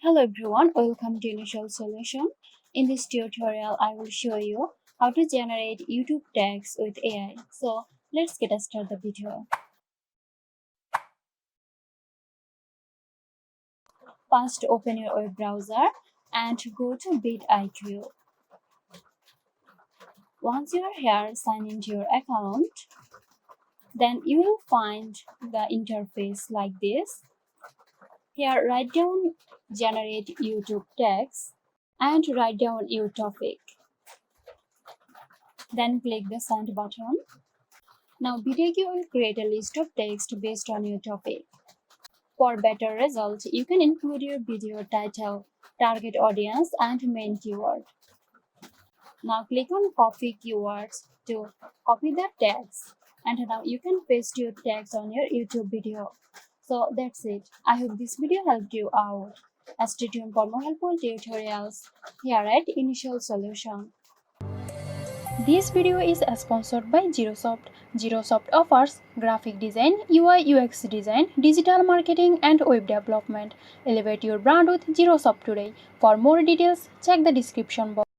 Hello everyone, welcome to Initial Solution. In this tutorial, I will show you how to generate YouTube tags with AI. So let's get started the video. First, open your web browser and go to vidIQ. Once you are here, sign into your account. Then you will find the interface like this. Here, write down generate YouTube tags and write down your topic. Then click the send button. Now vidIQ will create a list of text based on your topic. For better results, you can include your video title, target audience, and main keyword. Now click on copy keywords to copy the tags. And now you can paste your tags on your YouTube video. So that's it. I hope this video helped you out. Stay tuned for more helpful tutorials here at Initial Solution. This video is sponsored by Zerosoft. Zerosoft offers graphic design, UI UX design, digital marketing and web development. Elevate your brand with Zerosoft today. For more details, check the description box.